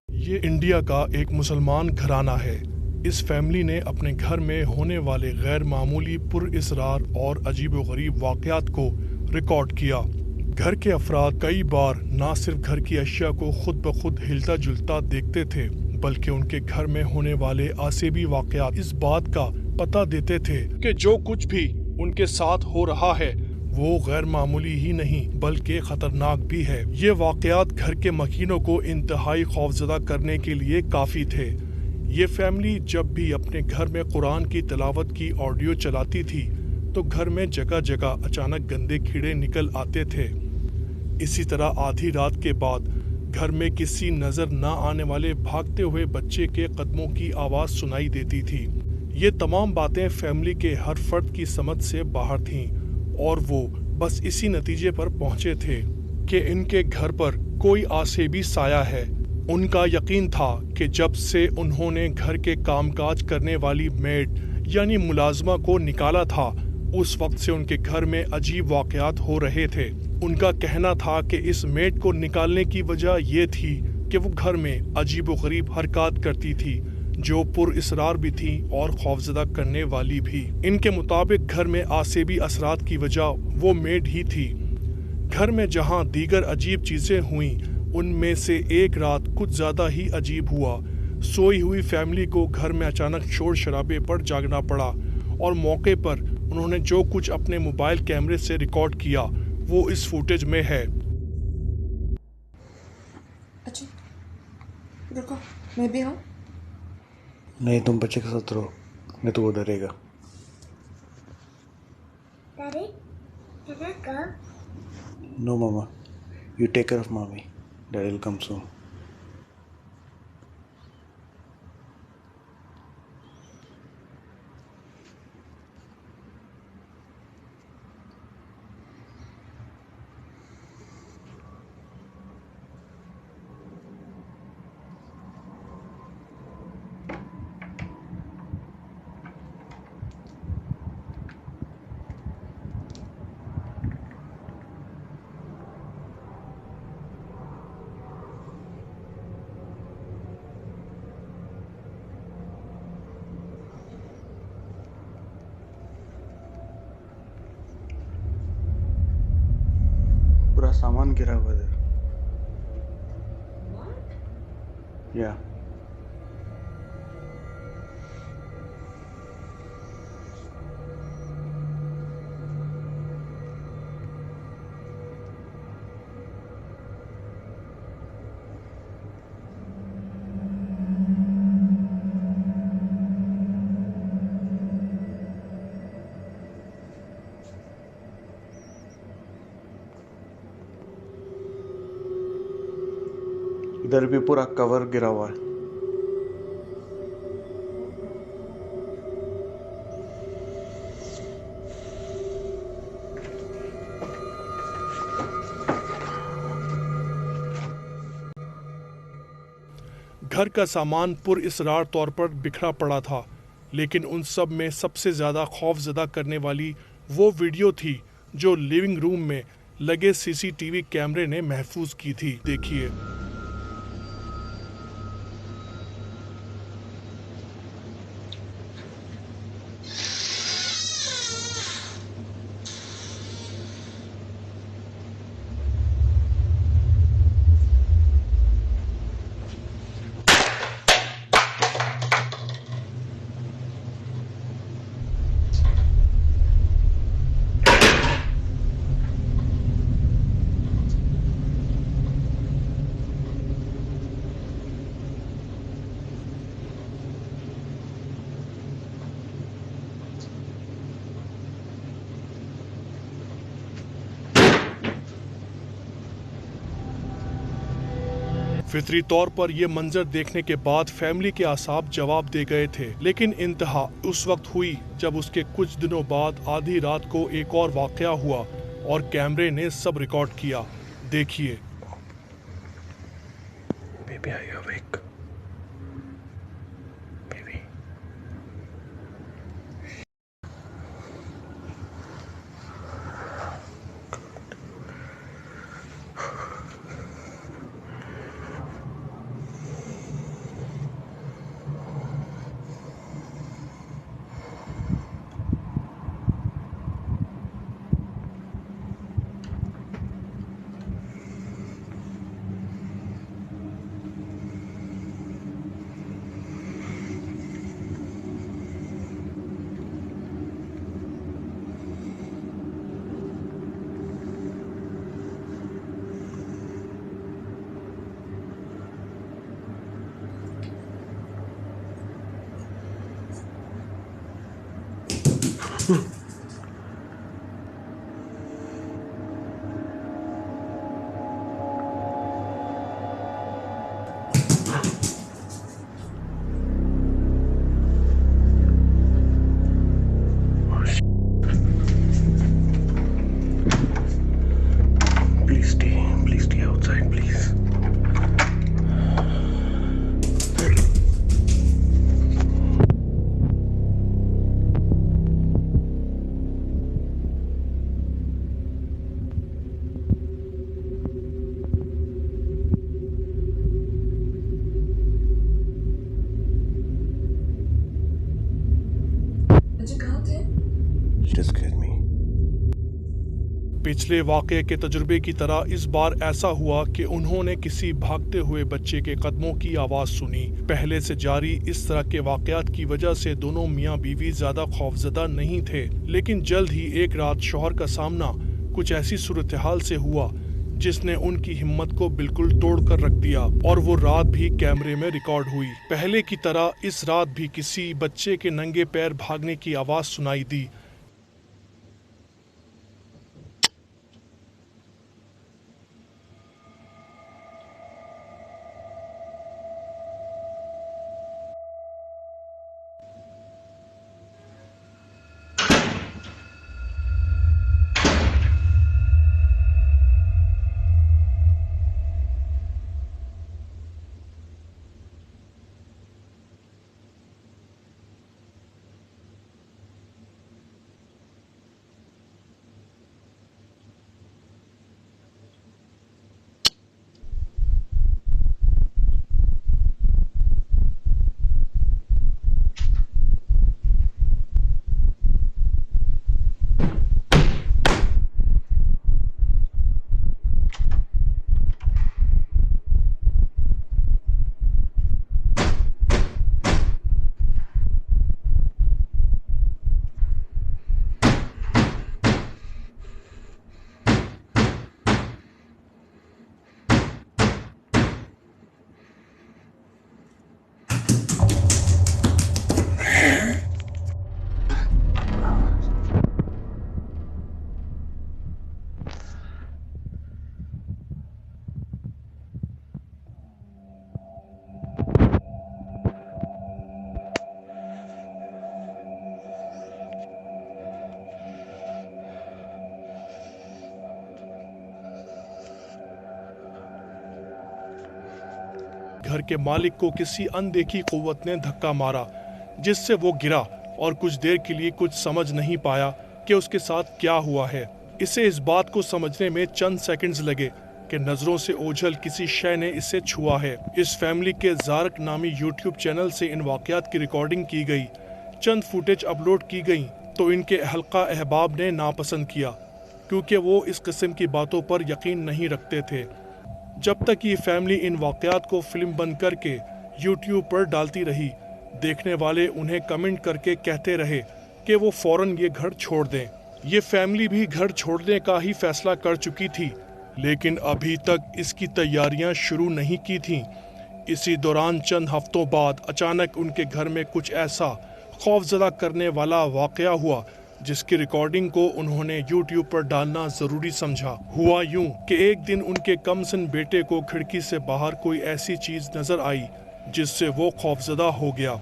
ये इंडिया का एक मुसलमान घराना है। इस फैमिली ने अपने घर में होने वाले गैर मामूली पुरअसरार और अजीबोगरीब वाक़यात को रिकॉर्ड किया। घर के अफराद कई बार ना सिर्फ घर की अशिया को खुद ब खुद हिलता जुलता देखते थे, बल्कि उनके घर में होने वाले आसेबी वाक़यात इस बात का पता देते थे कि जो कुछ भी उनके साथ हो रहा है वो गैर मामूली ही नहीं बल्कि खतरनाक भी है। ये वाक़यात घर के मकीनों को इंतहाई खौफजदा करने के लिए काफ़ी थे। ये फैमिली जब भी अपने घर में कुरान की तिलावत की ऑडियो चलाती थी तो घर में जगह जगह अचानक गंदे कीड़े निकल आते थे। इसी तरह आधी रात के बाद घर में किसी नज़र न आने वाले भागते हुए बच्चे के कदमों की आवाज़ सुनाई देती थी। ये तमाम बातें फैमिली के हर फर्द की समझ से बाहर थीं और वो बस इसी नतीजे पर पहुंचे थे कि इनके घर पर कोई आसेबी साया है। उनका यकीन था कि जब से उन्होंने घर के कामकाज करने वाली मेड यानी मुलाजमा को निकाला था, उस वक्त से उनके घर में अजीब वाक़यात हो रहे थे। उनका कहना था कि इस मेड को निकालने की वजह ये थी कि वो घर में अजीबोगरीब हरकत करती थी जो पुरअसरार भी थी और खौफजदा करने वाली भी। इनके मुताबिक घर में आसेबी असरात की वजह वो मेड ही थी। घर में जहां दीगर अजीब चीज़ें हुई उनमें से एक रात कुछ ज़्यादा ही अजीब हुआ। सोई हुई फैमिली को घर में अचानक शोर शराबे पर जागना पड़ा और मौके पर उन्होंने जो कुछ अपने मोबाइल कैमरे से रिकॉर्ड किया वो इस फुटेज में है। अच्छा रुको, मैं भी हूँ। नहीं, तुम बच्चे के साथ रहो, नहीं तो वो डरेगा। Daddy, can I go? No मामा, यू टेक केयर ऑफ मामी, डैडी विल कम सून। पूरा सामान गिरा हुआ है। या इधर भी पूरा कवर गिरा हुआ है। घर का सामान पुरअसरार तौर पर बिखरा पड़ा था, लेकिन उन सब में सबसे ज़्यादा खौफजदा करने वाली वो वीडियो थी जो लिविंग रूम में लगे सीसीटीवी कैमरे ने महफूज की थी। देखिए। फितरी तौर पर यह मंजर देखने के बाद फैमिली के आसाब जवाब दे गए थे, लेकिन इंतहा उस वक्त हुई जब उसके कुछ दिनों बाद आधी रात को एक और वाकया हुआ और कैमरे ने सब रिकॉर्ड किया। देखिए। Baby are you awake? Baby scared me. पिछले वाक़ये के तजुर्बे की तरह इस बार ऐसा हुआ कि उन्होंने किसी भागते हुए बच्चे के कदमों की आवाज़ सुनी। पहले से जारी इस तरह के वाक़यात की वजह से दोनों मियाँ बीवी ज़्यादा खौफजदा नहीं थे, लेकिन जल्द ही एक रात शौहर का सामना कुछ ऐसी सूरत हाल से हुआ जिसने उनकी हिम्मत को बिल्कुल तोड़ कर रख दिया, और वो रात भी कैमरे में रिकॉर्ड हुई। पहले की तरह इस रात भी किसी बच्चे के नंगे पैर भागने की आवाज़ सुनाई दी। घर के मालिक को किसी अनदेखी कुव्वत ने धक्का मारा, जिससे वो गिरा और कुछ देर के लिए कुछ समझ नहीं पाया कि उसके साथ क्या हुआ है। इसे इस बात को समझने में चंद सेकंड्स लगे कि नजरों से ओझल किसी शय ने इसे छुआ है। इस फैमिली के ज़ारक नामी यूट्यूब चैनल से इन वाक़यात की रिकॉर्डिंग की गई। चंद फुटेज अपलोड की गई तो इनके हल्का अहबाब ने नापसंद किया, क्योंकि वो इस किस्म की बातों पर यकीन नहीं रखते थे। जब तक ये फैमिली इन वाक़यात को फिल्म बन करके यूट्यूब पर डालती रही, देखने वाले उन्हें कमेंट करके कहते रहे कि वो फ़ौरन ये घर छोड़ दें। ये फैमिली भी घर छोड़ने का ही फैसला कर चुकी थी, लेकिन अभी तक इसकी तैयारियां शुरू नहीं की थीं। इसी दौरान चंद हफ्तों बाद अचानक उनके घर में कुछ ऐसा खौफजदा करने वाला वाक़या हुआ जिसकी रिकॉर्डिंग को उन्होंने यूट्यूब पर डालना ज़रूरी समझा। हुआ यूं कि एक दिन उनके कमसिन बेटे को खिड़की से बाहर कोई ऐसी चीज़ नज़र आई जिससे वो खौफजदा हो गया।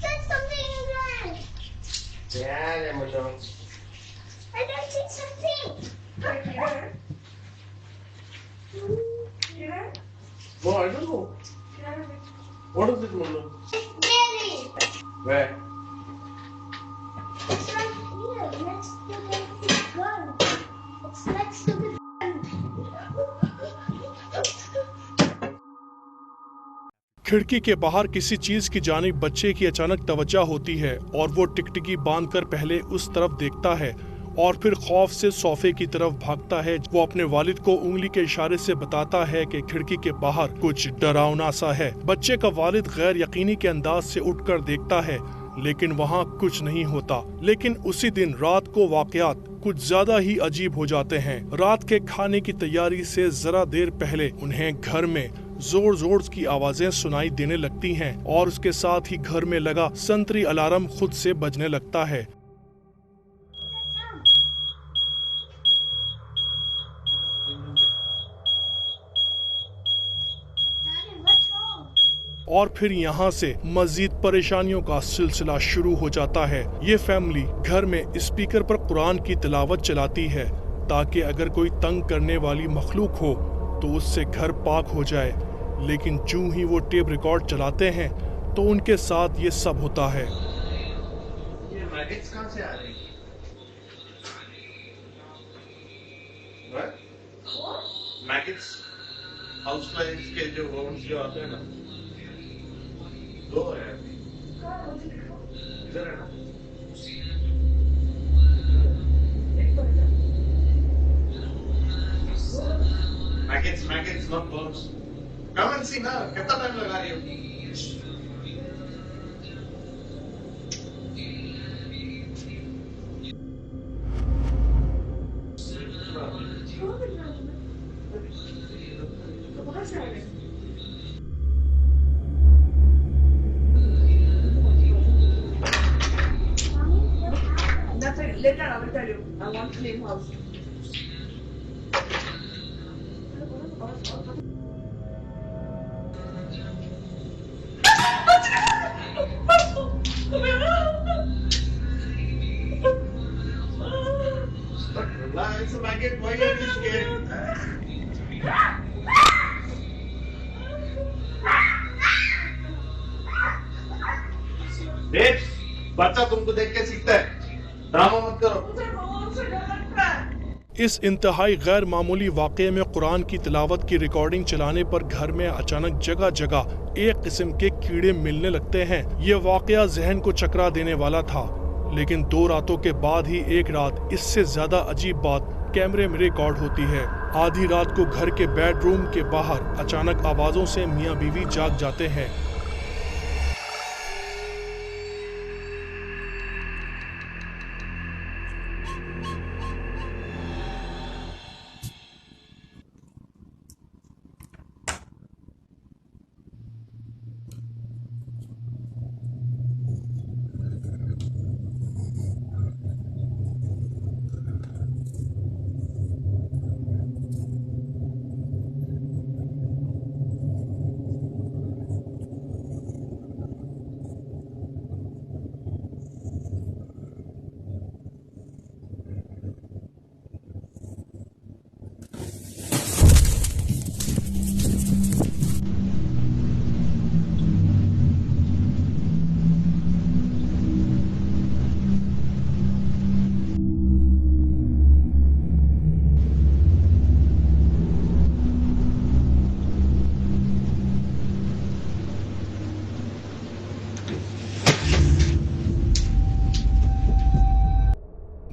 There's something in there. I don't see something. No, I don't know. What is it, Mulu? Belly. Where? It's right here, next to the gun. It's next to the खिड़की के बाहर किसी चीज की जानिब बच्चे की अचानक तवज्जो होती है और वो टिकटिकी बांधकर पहले उस तरफ देखता है और फिर खौफ से सोफे की तरफ भागता है। वो अपने वालिद को उंगली के इशारे से बताता है कि खिड़की के बाहर कुछ डरावना सा है। बच्चे का वालिद गैर यकीनी के अंदाज से उठकर देखता है, लेकिन वहाँ कुछ नहीं होता। लेकिन उसी दिन रात को वाकयात कुछ ज्यादा ही अजीब हो जाते हैं। रात के खाने की तैयारी से जरा देर पहले उन्हें घर में जोर जोर की आवाजें सुनाई देने लगती हैं और उसके साथ ही घर में लगा संतरी अलार्म खुद से बजने लगता है। Daddy, what's wrong? और फिर यहाँ से मजीद परेशानियों का सिलसिला शुरू हो जाता है। ये फैमिली घर में स्पीकर पर कुरान की तिलावत चलाती है ताकि अगर कोई तंग करने वाली मखलूक हो तो उससे घर पाक हो जाए, लेकिन जूं ही वो टेप रिकॉर्ड चलाते हैं तो उनके साथ ये सब होता है। ये मैजिक्स कहाँ से आ रही है? मैजिक्स हाउस फ्लाइज के जो वाउंड्स जो आते हैं ना, दो है इधर है ना। Magics not birds. Come and see ना, कितना टाइम लगा रही हो? Nothing. Later I will tell you. I want clean house. Relax, Maggot. Why are you scared? देख, बच्चा तुमको देख के सीखता है। ड्रामा मत करो। इस इंतहाई गैर मामूली वाक़े में कुरान की तिलावत की रिकॉर्डिंग चलाने पर घर में अचानक जगह जगह एक किस्म के कीड़े मिलने लगते हैं। ये वाक़या जहन को चकरा देने वाला था, लेकिन 2 रातों के बाद ही एक रात इससे ज्यादा अजीब बात कैमरे में रिकॉर्ड होती है। आधी रात को घर के बेडरूम के बाहर अचानक आवाजों से मियाँ बीवी जाग जाते हैं।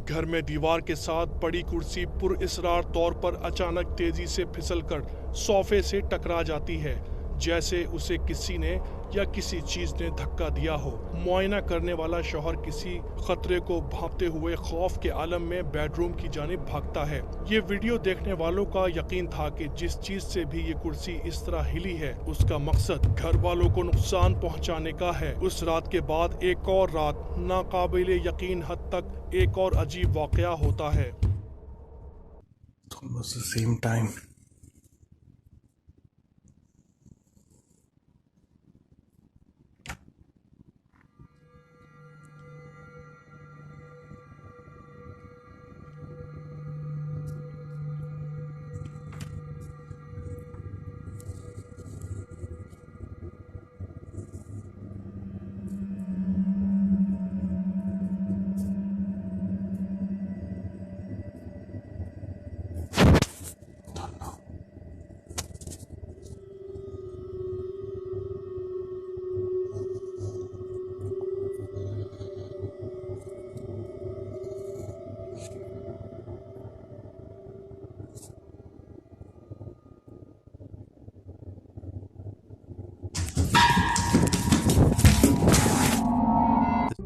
घर में दीवार के साथ पड़ी कुर्सी पुरअसरार तौर पर अचानक तेजी से फिसलकर सोफे से टकरा जाती है, जैसे उसे किसी ने या किसी चीज ने धक्का दिया हो। मुआयना करने वाला शौहर किसी खतरे को भांपते हुए खौफ के आलम में बेडरूम की जानिब भागता है। ये वीडियो देखने वालों का यकीन था कि जिस चीज से भी ये कुर्सी इस तरह हिली है उसका मकसद घर वालों को नुकसान पहुंचाने का है। उस रात के बाद एक और रात नाकाबिले यकीन हद तक एक और अजीब वाकया होता है। Almost the same time.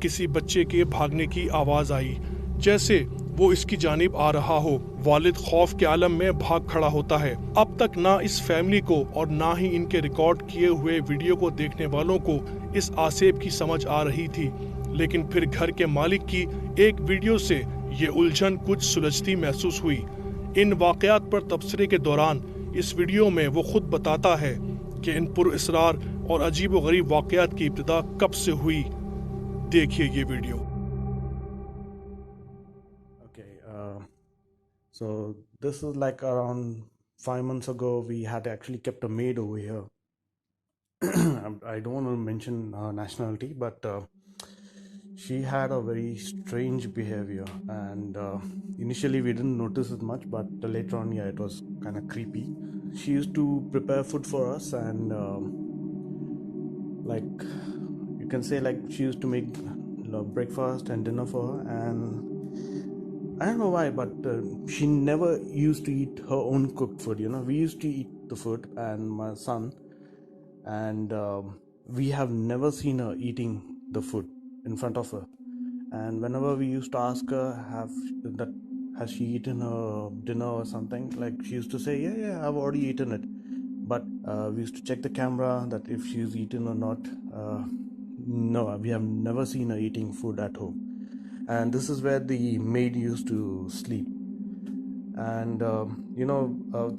किसी बच्चे के भागने की आवाज आई, जैसे वो इसकी जानिब आ रहा हो। वालिद खौफ के आलम में भाग खड़ा होता है। अब तक ना इस फैमिली को और ना ही इनके रिकॉर्ड किए हुए वीडियो को देखने वालों को इस आसेब की समझ आ रही थी, लेकिन फिर घर के मालिक की एक वीडियो से ये उलझन कुछ सुलझती महसूस हुई। इन वाकयात पर तबसरे के दौरान इस वीडियो में वो खुद बताता है कि इन पुरअसरार और अजीबोगरीब वाकयात की इब्तिदा कब से हुई, देखिए ये video. Okay, so this is like around 5 months ago. We had actually kept a maid over here. I don't want to mention nationality, but she had a very strange behavior, and initially we didn't notice it much, but later on, yeah, it was kind of creepy. She used to prepare food for us, and like you can say, like she used to make breakfast and dinner for her, and I don't know why, but she never used to eat her own cooked food. We used to eat the food, and my son, and we have never seen her eating the food in front of her. And whenever we used to ask her, has she eaten her dinner or something, like she used to say, yeah, I've already eaten it. But we used to check the camera that if she's eaten or not. No, we have never seen her eating food at home. And this is where the maid used to sleep. And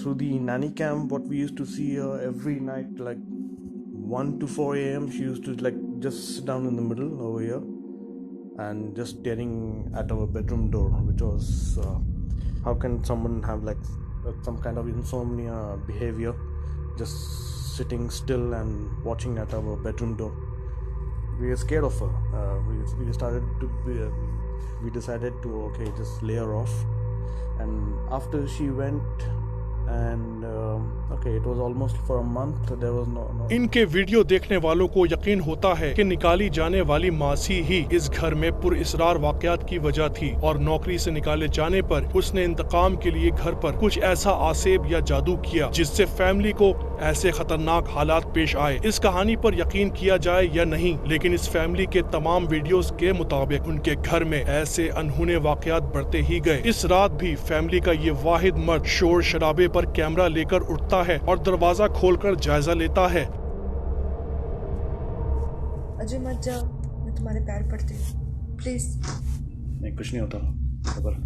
through the nanny cam, what we used to see her every night, like 1 to 4 a.m., she used to like just sit down in the middle over here and just staring at our bedroom door, which was how can someone have like some kind of insomnia behavior, just sitting still and watching at our bedroom door. We were scared of her. We decided to just lay her off. And after she went, and it was almost for a month, there was no इनके video देखने वालों को यकीन होता है कि निकाली जाने वाली मासी ही इस घर में पुरइसरार वाकयात की वजह थी, और नौकरी से निकाले जाने पर उसने इंतकाम के लिए घर पर कुछ ऐसा आसेब या जादू किया जिससे फैमिली को ऐसे खतरनाक हालात पेश आए। इस कहानी पर यकीन किया जाए या नहीं, लेकिन इस फैमिली के तमाम वीडियोस के मुताबिक उनके घर में ऐसे अनहोने वाकयात बढ़ते ही गए। इस रात भी फैमिली का ये वाहिद मर्द शोर शराबे पर कैमरा लेकर उठता है और दरवाजा खोलकर जायजा लेता है। अजय मत जा, मैं तुम्हारे पैर पड़ती हूँ, प्लीज। नहीं, कुछ नहीं होता, खबर।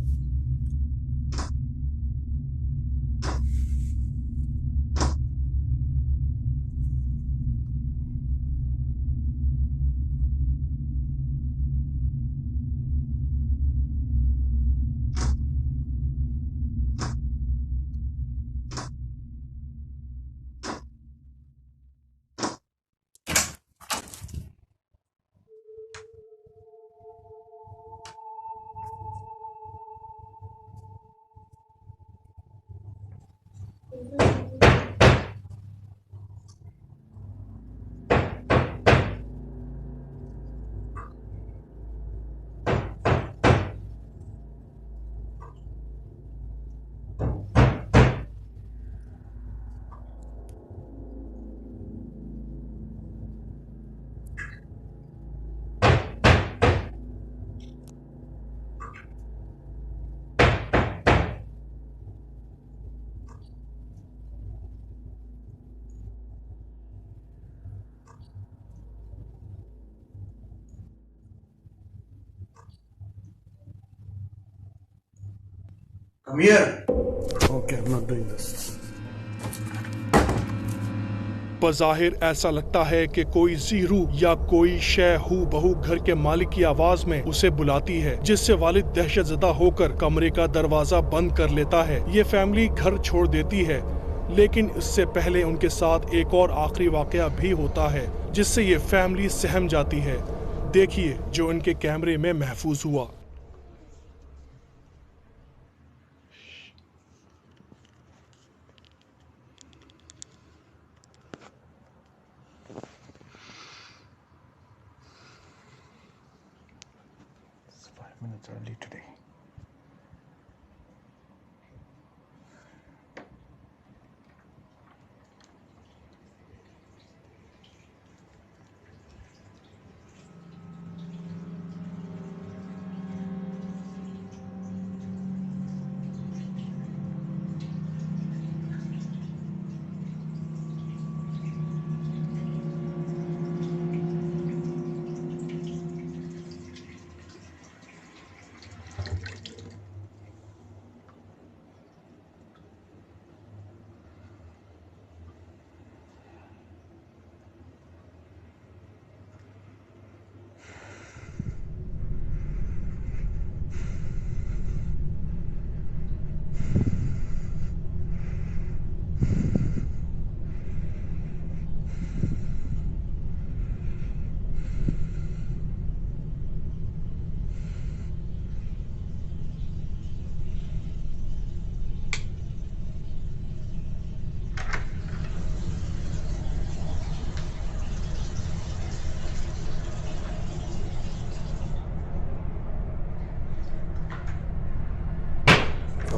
Come here. Okay, I'm not doing this. बज़ाहिर ऐसा लगता है कि कोई ज़ीरू या कोई शय हू बहू घर के मालिक की आवाज में उसे बुलाती है, जिससे वालिद दहशतज़दा होकर कमरे का दरवाजा बंद कर लेता है। ये फैमिली घर छोड़ देती है, लेकिन इससे पहले उनके साथ एक और आखिरी वाकया भी होता है जिससे ये फैमिली सहम जाती है। देखिए जो इनके कैमरे में महफूज हुआ। It's 5 minutes early today.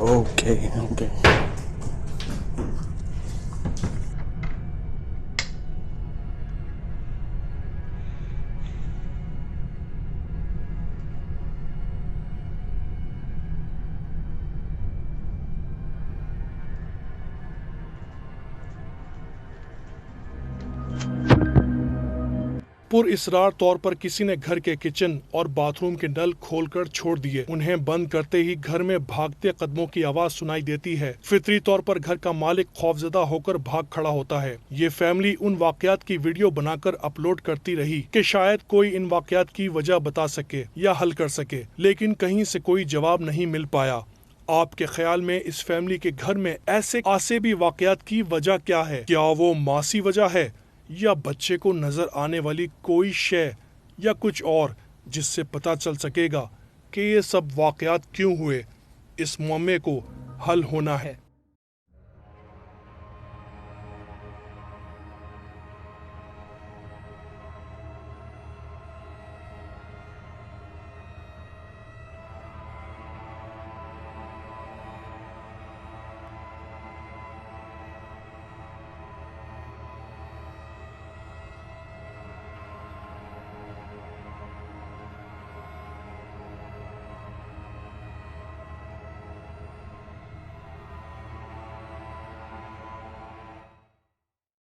Okay. पुरइसरार तौर पर किसी ने घर के किचन और बाथरूम के नल खोलकर छोड़ दिए। उन्हें बंद करते ही घर में भागते कदमों की आवाज सुनाई देती है। फितरी तौर पर घर का मालिक खौफजदा होकर भाग खड़ा होता है। ये फैमिली उन वाकयात की वीडियो बनाकर अपलोड करती रही कि शायद कोई इन वाकयात की वजह बता सके या हल कर सके, लेकिन कहीं से कोई जवाब नहीं मिल पाया। आपके ख्याल में इस फैमिली के घर में ऐसे आसेबी वाकयात की वजह क्या है? क्या वो मासी वजह है, या बच्चे को नजर आने वाली कोई शय, या कुछ और जिससे पता चल सकेगा कि ये सब वाकयात क्यों हुए? इस मुअम्मे को हल होना है।